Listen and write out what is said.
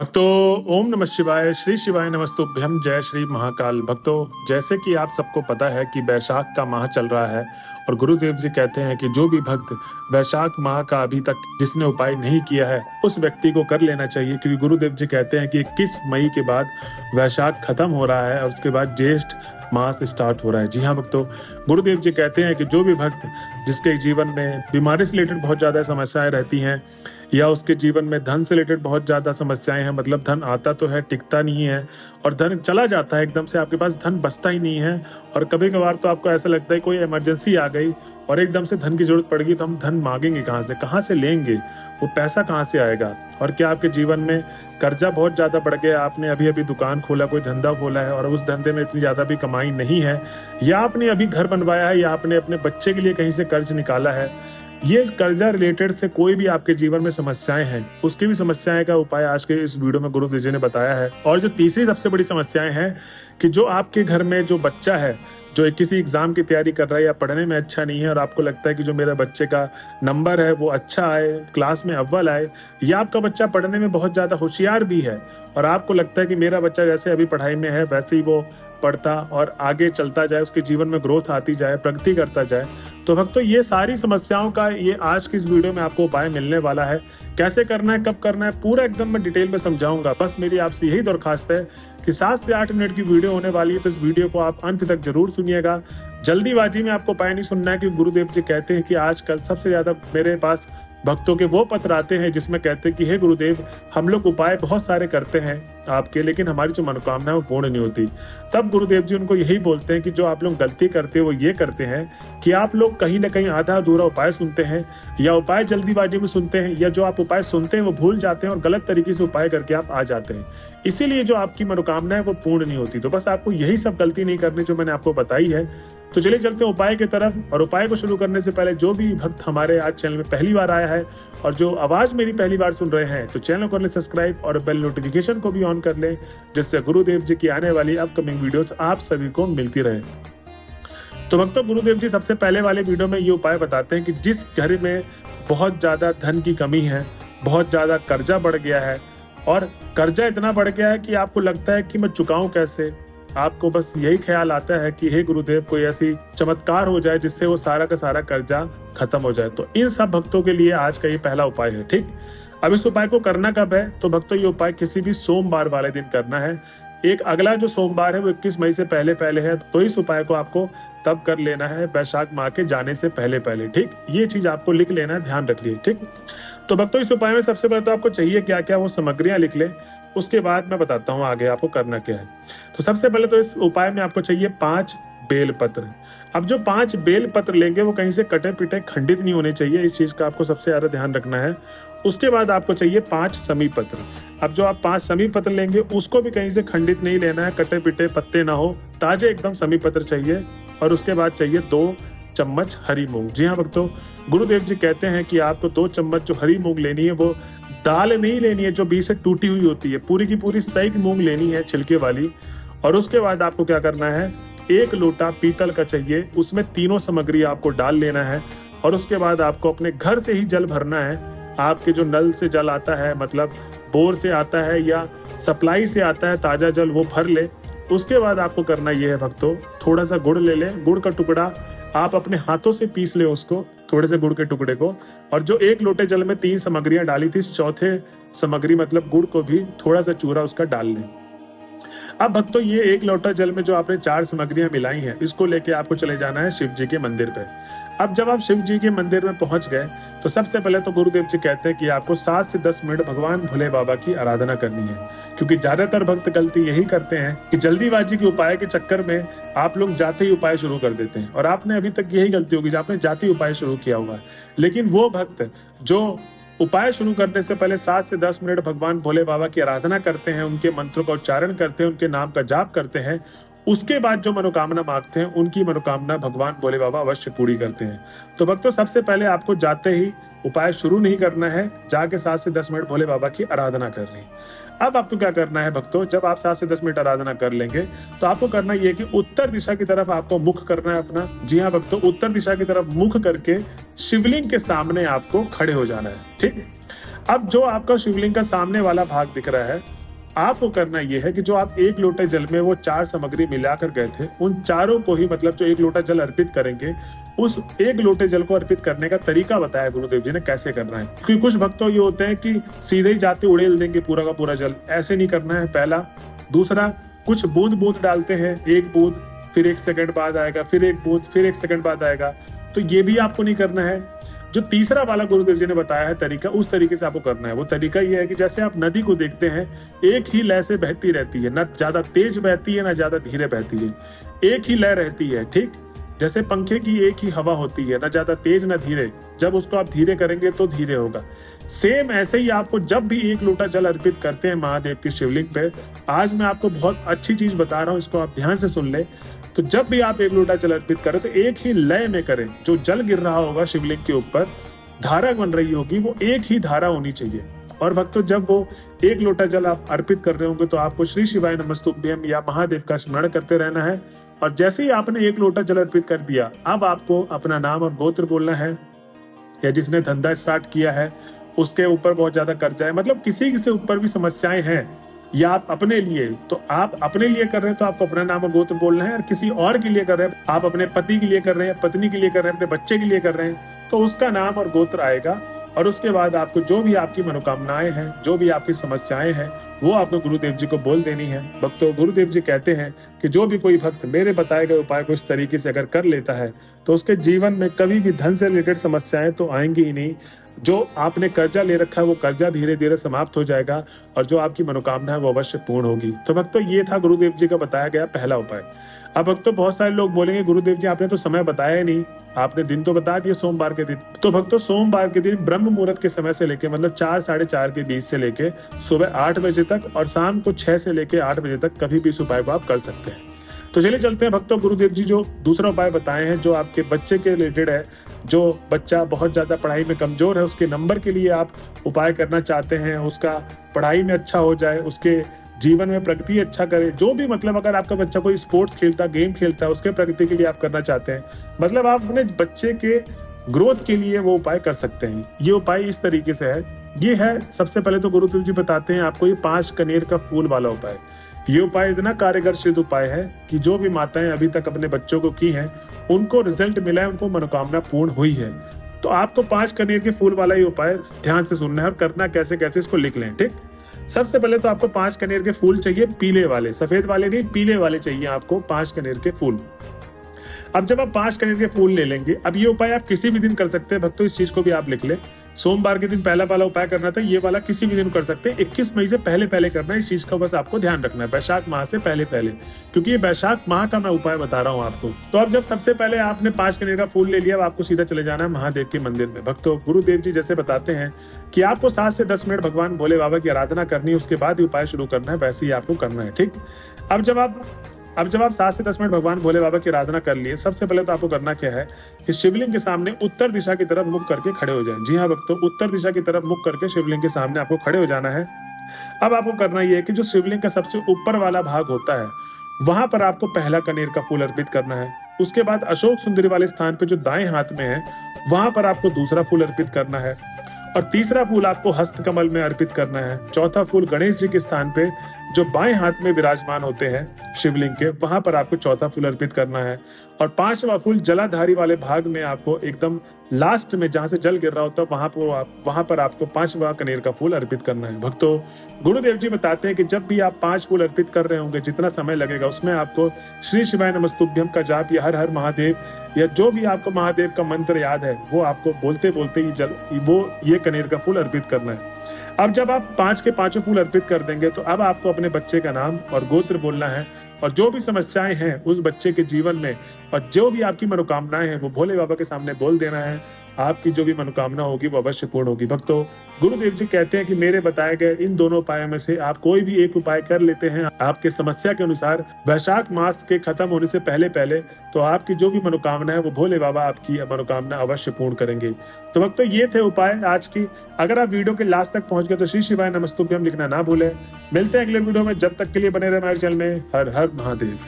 भक्तों, ओम नमः शिवाय, श्री शिवाय नमस्तुभ्यम, जय श्री महाकाल। भक्तों, जैसे कि आप सबको पता है कि वैशाख का माह चल रहा है और गुरुदेव जी कहते हैं कि जो भी भक्त वैशाख माह का अभी तक जिसने उपाय नहीं किया है उस व्यक्ति को कर लेना चाहिए, क्योंकि गुरुदेव जी कहते हैं कि 21 मई के बाद वैशाख खत्म हो रहा है और उसके बाद ज्येष्ठ मास स्टार्ट हो रहा है। जी हाँ भक्तों, गुरुदेव जी कहते हैं कि जो भी भक्त जिसके जीवन में बीमारी से रिलेटेड बहुत ज्यादा समस्याएं रहती हैं या उसके जीवन में धन से रिलेटेड बहुत ज्यादा समस्याएं हैं, मतलब धन आता तो है टिकता नहीं है और धन चला जाता है एकदम से, आपके पास धन बचता ही नहीं है। और कभी कभार तो आपको ऐसा लगता है कोई इमरजेंसी आ गई और एकदम से धन की जरूरत पड़ गई तो हम धन मांगेंगे कहाँ से लेंगे, वो पैसा कहाँ से आएगा। और क्या आपके जीवन में कर्जा बहुत ज्यादा बढ़ गया, आपने अभी अभी दुकान खोला, कोई धंधा खोला है और उस धंधे में इतनी ज्यादा भी कमाई नहीं है, या आपने अभी घर बनवाया है या आपने अपने बच्चे के लिए कहीं से कर्ज निकाला है, ये कर्जा रिलेटेड से कोई भी आपके जीवन में समस्याएं हैं, उसकी भी समस्याएं का उपाय आज के इस वीडियो में गुरुदेव जी ने बताया है। और जो तीसरी सबसे बड़ी समस्याएं हैं कि जो आपके घर में जो बच्चा है जो किसी एग्जाम की तैयारी कर रहा है या पढ़ने में अच्छा नहीं है और आपको लगता है कि जो मेरे बच्चे का नंबर है वो अच्छा आए, क्लास में अव्वल आए, या आपका बच्चा पढ़ने में बहुत ज्यादा होशियार भी है और आपको लगता है कि मेरा बच्चा जैसे अभी पढ़ाई में है वैसे ही वो पढ़ता और आगे चलता जाए, उसके जीवन में ग्रोथ आती जाए, प्रगति करता जाए। तो भक्तों, ये सारी समस्याओं का ये आज की इस वीडियो में आपको उपाय मिलने वाला है। कैसे करना है, कब करना है, पूरा एकदम मैं डिटेल में समझाऊंगा। बस मेरी आपसे यही दरखास्त है कि 7 से 8 मिनट की वीडियो होने वाली है, तो इस वीडियो को आप अंत तक जरूर सुनिएगा। जल्दीबाजी में आपको उपाय नहीं सुनना है, क्योंकि गुरुदेव जी कहते हैं कि आजकल सबसे ज्यादा मेरे पास भक्तों के वो पत्र आते हैं जिसमें कहते हैं कि हे गुरुदेव, हम लोग उपाय बहुत सारे करते हैं आपके, लेकिन हमारी जो मनोकामना है वो पूर्ण नहीं होती। तब गुरुदेव जी उनको यही बोलते हैं कि जो आप लोग गलती करते हो वो ये करते हैं कि आप लोग कहीं ना कहीं आधा अधूरा उपाय सुनते हैं, या उपाय जल्दीबाजी में सुनते हैं, या जो आप उपाय सुनते हैं वो भूल जाते हैं और गलत तरीके से उपाय करके आप आ जाते हैं। इसीलिए जो आपकी मनोकामना है वो पूर्ण नहीं होती। तो बस आपको यही सब गलती नहीं करनी जो मैंने आपको बताई है। तो चलिए चलते हैं उपाय की तरफ। और उपाय को शुरू करने से पहले जो भी भक्त हमारे आज चैनल में पहली बार आया है और जो आवाज मेरी पहली बार सुन रहे हैं, तो चैनल को कर ले सब्सक्राइब और बेल नोटिफिकेशन को भी ऑन कर ले, जिससे गुरुदेव जी की आने वाली अपकमिंग वीडियोस आप सभी को मिलती रहे। तो भक्तों, गुरुदेव जी सबसे पहले वाले वीडियो में ये उपाय बताते हैं कि जिस घर में बहुत ज्यादा धन की कमी है, बहुत ज्यादा कर्जा बढ़ गया है और कर्जा इतना बढ़ गया है कि आपको लगता है कि मैं चुकाऊं कैसे, आपको बस यही ख्याल आता है कि हे गुरुदेव कोई ऐसी चमत्कार हो जाए जिससे वो सारा का सारा कर्जा खत्म हो जाए। तो इन सब भक्तों के लिए आज का ये पहला उपाय है। ठीक, अब इस उपाय को करना कब है? तो भक्तों, ये उपाय किसी भी सोमवार वाले दिन करना है। एक अगला जो सोमवार है वो 21 मई से पहले पहले है, तो इस उपाय को आपको तब कर लेना है वैशाख माह के जाने से पहले पहले। ठीक, ये चीज आपको लिख लेना है, ध्यान रखिए। ठीक, तो भक्तों, इस उपाय में सबसे पहले तो आपको चाहिए क्या क्या, वो सामग्रियां लिख ले, उसके बाद मैं बताता हूँ आगे आपको करना क्या है। तो सबसे पहले तो इस उपाय में आपको चाहिए 5 बेल पत्र। अब जो 5 बेल पत्र लेंगे वो कहीं से कटे पिटे खंडित नहीं होने चाहिए, इस चीज का आपको सबसे ज्यादा ध्यान रखना है। उसके बाद आपको चाहिए 5 समी पत्र। अब जो आप 5 समी पत्र लेंगे उसको भी कहीं से खंडित नहीं लेना है, कटे पिटे पत्ते ना हो, ताजे एकदम समी पत्र चाहिए। और उसके बाद चाहिए 2 चम्मच हरी मूंग। जी हाँ भक्तों, गुरुदेव जी कहते हैं कि आपको 2 चम्मच जो हरी मूंग लेनी है वो दाल नहीं लेनी है जो बीच से टूटी हुई होती है, पूरी की पूरी सही मूंग लेनी है, छिलके वाली। और उसके बाद आपको क्या करना है, 1 लोटा पीतल का चाहिए, उसमें तीनों सामग्री आपको डाल लेना है। और उसके बाद आपको अपने घर से ही जल भरना है। आपके जो नल से जल आता है, मतलब बोर से आता है या सप्लाई से आता है ताजा जल, वो भर ले। उसके बाद आपको करना ये है भक्तों, थोड़ा सा गुड़ ले लें, गुड़ का टुकड़ा आप अपने हाथों से पीस ले उसको, थोड़े से गुड़ के टुकड़े को। और जो 1 लोटे जल में 3 सामग्रियां डाली थी, चौथे सामग्री मतलब गुड़ को भी थोड़ा सा चूरा उसका डाल लें। अब भक्तों, ये 1 लोटा जल में जो आपने 4 सामग्रियां मिलाई हैं, इसको लेके आपको चले जाना है शिव जी के मंदिर पे। अब जब आप शिव जी के मंदिर में पहुंच गए तो सबसे पहले तो गुरुदेव जी कहते हैं कि आपको 7 से 10 मिनट भगवान भोले बाबा की आराधना करनी है, क्योंकि ज्यादातर भक्त गलती यही करते हैं कि जल्दीबाजी के उपाय के चक्कर में आप लोग जाते ही उपाय शुरू कर देते हैं। और आपने अभी तक यही गलती होगी, आपने जाते ही उपाय शुरू किया हुआ है। लेकिन वो भक्त जो उपाय शुरू करने से पहले 7 से 10 मिनट भगवान भोले बाबा की आराधना करते हैं, उनके मंत्रों का उच्चारण करते हैं, उनके नाम का जाप करते हैं, उसके बाद जो मनोकामना मांगते हैं उनकी मनोकामना भगवान भोले बाबा अवश्य पूरी करते हैं। तो भक्तों, सबसे पहले आपको जाते ही उपाय शुरू नहीं करना है, जाके 7 से 10 मिनट भोले बाबा की आराधना करनी। अब आपको क्या करना है भक्तों, जब आप 7 से 10 मिनट आराधना कर लेंगे तो आपको करना ये कि उत्तर दिशा की तरफ आपको मुख करना है अपना। जी हाँ भक्तों, उत्तर दिशा की तरफ मुख करके शिवलिंग के सामने आपको खड़े हो जाना है। ठीक, अब जो आपका शिवलिंग का सामने वाला भाग दिख रहा है, आपको करना यह है कि जो आप 1 लोटे जल में वो 4 सामग्री मिलाकर गए थे, उन चारों को ही मतलब जो 1 लोटा जल अर्पित करेंगे, उस 1 लोटे जल को अर्पित करने का तरीका बताया गुरुदेव जी ने कैसे करना है। क्योंकि कुछ भक्त तो ये होते हैं कि सीधे ही जाते उड़ेल देंगे पूरा का पूरा जल, ऐसे नहीं करना है पहला। दूसरा, कुछ बूंद बूंद डालते हैं, 1 बूंद, फिर 1 सेकंड बाद आएगा, फिर 1 बूंद, फिर 1 सेकंड बाद आएगा, तो ये भी आपको नहीं करना है। जो तीसरा वाला गुरुदेव जी ने बताया है तरीका, उस तरीके से आपको करना है। वो तरीका ये है कि जैसे आप नदी को देखते हैं, एक ही लय से बहती रहती है, ना ज्यादा तेज बहती है ना ज्यादा धीरे बहती है, एक ही लय रहती है, ठीक। जैसे पंखे की एक ही हवा होती है, ना ज्यादा तेज ना धीरे, जब उसको आप धीरे करेंगे तो धीरे होगा। सेम ऐसे ही आपको जब भी 1 लोटा जल अर्पित करते हैं महादेव की शिवलिंग पे, आज मैं आपको बहुत अच्छी चीज बता रहा हूँ, इसको आप ध्यान से सुन ले। तो जब भी आप 1 लोटा जल अर्पित करें तो एक ही लय में करें। जो जल गिर रहा होगा शिवलिंग के ऊपर, धारा बन रही होगी, वो एक ही धारा होनी चाहिए। और भक्तों, जब वो 1 लोटा जल आप अर्पित कर रहे होंगे तो आपको श्री शिवाय नमस्तुभ्यम या महादेव का स्मरण करते रहना है। और जैसे ही आपने 1 लोटा जल अर्पित कर दिया, अब आपको अपना नाम और गोत्र बोलना है। या जिसने धंधा स्टार्ट किया है, उसके ऊपर बहुत ज्यादा कर्जा है, मतलब किसी के ऊपर भी समस्याएं हैं, या आप अपने लिए, तो आप अपने लिए कर रहे हैं तो आपको अपना नाम और गोत्र बोलना है। और किसी और के लिए कर रहे हैं, आप अपने पति के लिए कर रहे हैं, पत्नी के लिए कर रहे हैं, अपने बच्चे के लिए कर रहे हैं, तो उसका नाम और गोत्र आएगा। और उसके बाद आपको जो भी आपकी मनोकामनाएं हैं, जो भी आपकी समस्याएं हैं, वो आपको गुरुदेव जी को बोल देनी है। भक्तों, गुरुदेव जी कहते हैं कि जो भी कोई भक्त मेरे बताए गए उपाय को इस तरीके से अगर कर लेता है, तो उसके जीवन में कभी भी धन से रिलेटेड समस्याएं तो आएंगी ही नहीं। जो आपने कर्जा ले रखा है, वो कर्जा धीरे धीरे समाप्त हो जाएगा, और जो आपकी मनोकामना है वो अवश्य पूर्ण होगी। तो भक्तों, ये था गुरुदेव जी का बताया गया पहला उपाय। अब भक्तों, बहुत सारे लोग बोलेंगे गुरुदेव जी आपने तो समय बताया ही नहीं, आपने दिन तो बता दिया सोमवार के दिन। तो भक्तों, सोमवार के दिन ब्रह्म मुहूर्त के समय से लेके, मतलब 4 साढ़े 4 के बीच से लेके सुबह 8 बजे तक और शाम को 6 से लेके 8 बजे तक कभी भी इस उपाय को आप कर सकते हैं। तो चलिए चलते हैं भक्तों, गुरुदेव जी जो दूसरा उपाय बताए हैं, जो आपके बच्चे के रिलेटेड है। जो बच्चा बहुत ज्यादा पढ़ाई में कमजोर है, उसके नंबर के लिए आप उपाय करना चाहते हैं, उसका पढ़ाई में अच्छा हो जाए, उसके जीवन में प्रगति अच्छा करे, जो भी, मतलब अगर आपका बच्चा कोई स्पोर्ट्स खेलता, गेम खेलता है, उसके प्रगति के लिए आप करना चाहते हैं, मतलब आप अपने बच्चे के ग्रोथ के लिए वो उपाय कर सकते हैं। ये उपाय इस तरीके से है, ये है, सबसे पहले तो गुरुदेव जी बताते हैं आपको ये 5 कनेर का फूल वाला उपाय। ये उपाय इतना कारगर सिद्ध उपाय है कि जो भी माताएं अभी तक अपने बच्चों को की हैं, उनको रिजल्ट मिला है, उनको मनोकामना पूर्ण हुई है। तो आपको 5 कनेर के फूल वाला ये उपाय ध्यान से सुनना है, और करना कैसे कैसे इसको लिख लें, ठीक। सबसे पहले तो आपको 5 कनेर के फूल चाहिए, पीले वाले, सफेद वाले नहीं, पीले वाले चाहिए आपको 5 कनेर के फूल। अब जब आप 5 कनेर के फूल ले लेंगे, अब ये उपाय आप किसी भी दिन कर सकते हैं भक्तों, इस चीज को भी आप लिख लें। सोमवार के दिन पहला वाला उपाय करना था, ये वाला किसी भी दिन कर सकते हैं। 21 मई से पहले पहले करना है, इस चीज का बस आपको ध्यान रखना है, वैशाख माह से पहले पहले, क्योंकि ये वैशाख माह का मैं उपाय बता रहा हूँ आपको। तो अब जब सबसे पहले आपने 5 कनेर का फूल ले लिया, अब आपको सीधा चले जाना है महादेव के मंदिर में। भक्तों, गुरुदेव जी जैसे बताते हैं कि आपको 7 से 10 मिनट भगवान भोले बाबा की आराधना करनी है, उसके बाद ही उपाय शुरू करना है, वैसे ही आपको करना है, ठीक। अब जब आप 7 से 10 मिनट भगवान भोले बाबा की आराधना कर लिए, सबसे पहले तो आपको करना क्या है कि शिवलिंग के सामने उत्तर दिशा की तरफ मुख करके खड़े हो जाएं। जी हाँ भक्तों, उत्तर दिशा की तरफ मुख करके शिवलिंग के सामने आपको खड़े हो जाना है। अब आपको करना यह है कि जो शिवलिंग का सबसे ऊपर वाला भाग होता है, वहां पर आपको पहला कनेर का फूल अर्पित करना है। उसके बाद अशोक सुंदरी वाले स्थान पे जो दाएं हाथ में है, वहां पर आपको दूसरा फूल अर्पित करना है। और तीसरा फूल आपको हस्त कमल में अर्पित करना है। चौथा फूल गणेश जी के स्थान पे जो बाएं हाथ में विराजमान होते हैं शिवलिंग के, वहां पर आपको चौथा फूल अर्पित करना है। और 5वां फूल जलाधारी वाले भाग में आपको एकदम लास्ट में जहां से जल गिर रहा होता है, वहां पर आपको 5वां कनेर का फूल अर्पित करना है। भक्तों, गुरुदेव जी बताते हैं कि जब भी आप 5 फूल अर्पित कर रहे होंगे, जितना समय लगेगा उसमें आपको श्री शिवाय नमस्तुभ्यम का जाप या हर हर महादेव या जो भी आपको महादेव का मंत्र याद है, वो आपको बोलते बोलते ही ये कनेर का फूल अर्पित करना है। अब जब आप 5 के 5 फूल अर्पित कर देंगे, तो अब आपको अपने बच्चे का नाम और गोत्र बोलना है, और जो भी समस्याएं हैं उस बच्चे के जीवन में और जो भी आपकी मनोकामनाएं हैं, वो भोले बाबा के सामने बोल देना है। आपकी जो भी मनोकामना होगी वो अवश्य पूर्ण होगी। भक्तों, गुरुदेव जी कहते हैं कि मेरे बताए गए इन दोनों उपायों में से आप कोई भी एक उपाय कर लेते हैं आपके समस्या के अनुसार, वैशाख मास के खत्म होने से पहले पहले, तो आपकी जो भी मनोकामना है वो भोले बाबा आपकी मनोकामना अवश्य पूर्ण करेंगे। तो भक्तों, ये थे उपाय आज की। अगर आप वीडियो के लास्ट तक पहुंच गए तो श्री शिवाय नमस्तुभ्यम लिखना ना भूलें। मिलते हैं अगले वीडियो में, जब तक के लिए बने रहे हमारे चैनल में। हर हर महादेव।